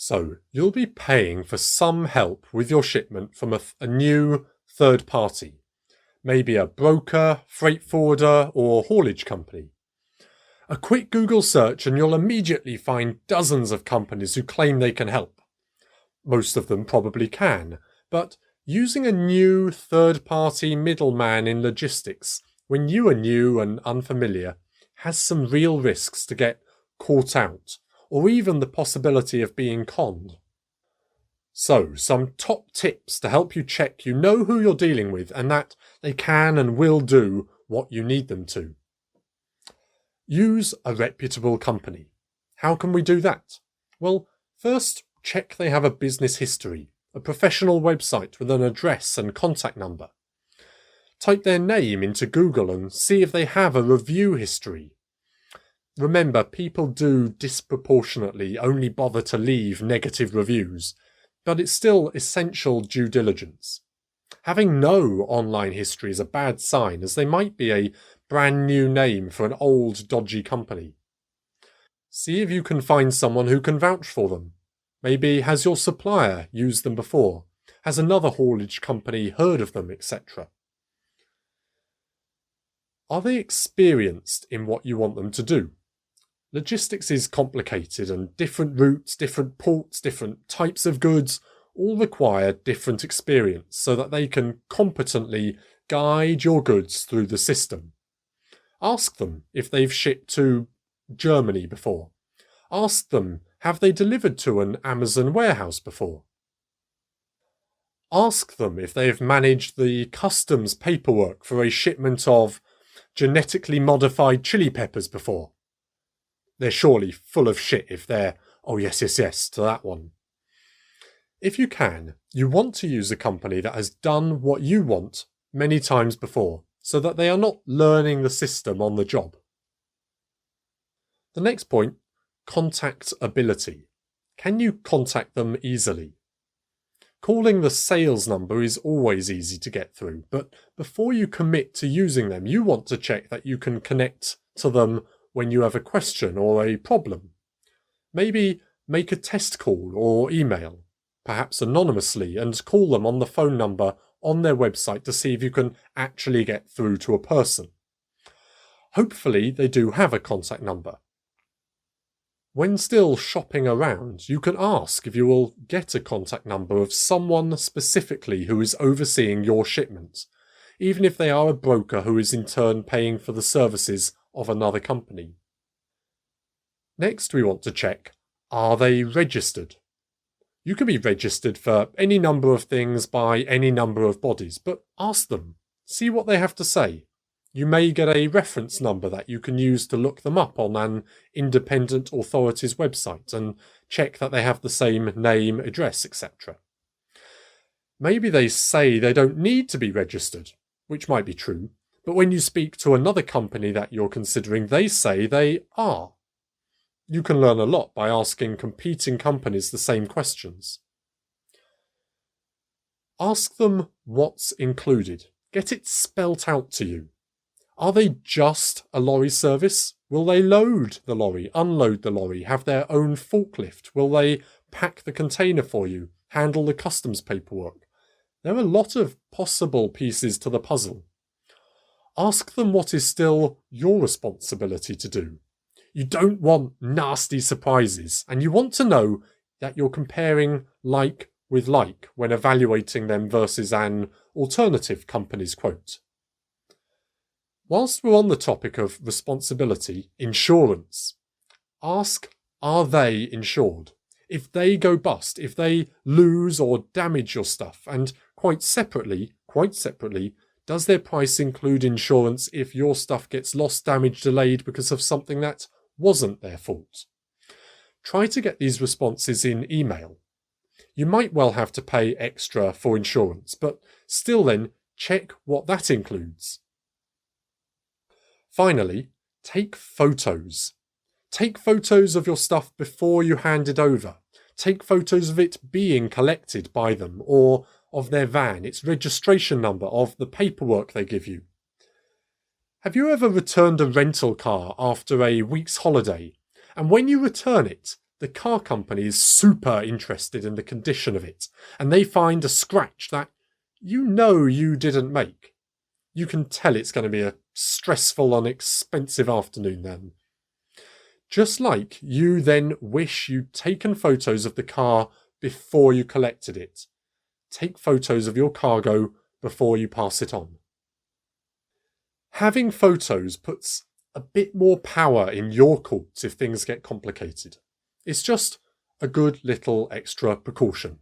So you'll be paying for some help with your shipment from a new third party, maybe a broker, freight forwarder, or haulage company. A quick Google search and you'll immediately find dozens of companies who claim they can help. Most of them probably can, but using a new third-party middleman in logistics when you are new and unfamiliar has some real risks to get caught out, or even the possibility of being conned. So, some top tips to help you check you know who you're dealing with and that they can and will do what you need them to. Use a reputable company. How can we do that? Well, first, check they have a business history, a professional website with an address and contact number. Type their name into Google and see if they have a review history. Remember, people do disproportionately only bother to leave negative reviews, but it's still essential due diligence. Having no online history is a bad sign, as they might be a brand new name for an old, dodgy company. See if you can find someone who can vouch for them. Maybe has your supplier used them before? Has another haulage company heard of them, etc.? Are they experienced in what you want them to do? Logistics is complicated and different routes, different ports, different types of goods all require different experience so that they can competently guide your goods through the system. Ask them if they've shipped to Germany before. Ask them, have they delivered to an Amazon warehouse before? Ask them if they've managed the customs paperwork for a shipment of genetically modified chili peppers before. They're surely full of shit if they're, oh yes, to that one. If you can, you want to use a company that has done what you want many times before, so that they are not learning the system on the job. The next point, contactability. Can you contact them easily? Calling the sales number is always easy to get through, but before you commit to using them, you want to check that you can connect to them when you have a question or a problem. Maybe make a test call or email, perhaps anonymously, and call them on the phone number on their website to see if you can actually get through to a person. Hopefully they do have a contact number. When still shopping around, you can ask if you will get a contact number of someone specifically who is overseeing your shipment, even if they are a broker who is in turn paying for the services of another company. Next, we want to check, are they registered? You can be registered for any number of things by any number of bodies, but ask them. See what they have to say. You may get a reference number that you can use to look them up on an independent authority's website and check that they have the same name, address, etc. Maybe they say they don't need to be registered, which might be true, but when you speak to another company that you're considering, they say they are. You can learn a lot by asking competing companies the same questions. Ask them what's included. Get it spelt out to you. Are they just a lorry service? Will they load the lorry, unload the lorry, have their own forklift? Will they pack the container for you, handle the customs paperwork? There are a lot of possible pieces to the puzzle. Ask them what is still your responsibility to do. You don't want nasty surprises, and you want to know that you're comparing like with like when evaluating them versus an alternative company's quote. Whilst we're on the topic of responsibility, insurance, ask, are they insured? If they go bust, if they lose or damage your stuff, and quite separately, does their price include insurance if your stuff gets lost, damaged, delayed because of something that wasn't their fault? Try to get these responses in email. You might well have to pay extra for insurance, but still then check what that includes. Finally, take photos. Take photos of your stuff before you hand it over. Take photos of it being collected by them, or of their van, its registration number, of the paperwork they give you. Have you ever returned a rental car after a week's holiday, and when you return it, the car company is super interested in the condition of it, and they find a scratch that you didn't make. You can tell it's going to be a stressful and expensive afternoon then. Just like you then wish you'd taken photos of the car before you collected it. Take photos of your cargo before you pass it on. Having photos puts a bit more power in your court if things get complicated. It's just a good little extra precaution.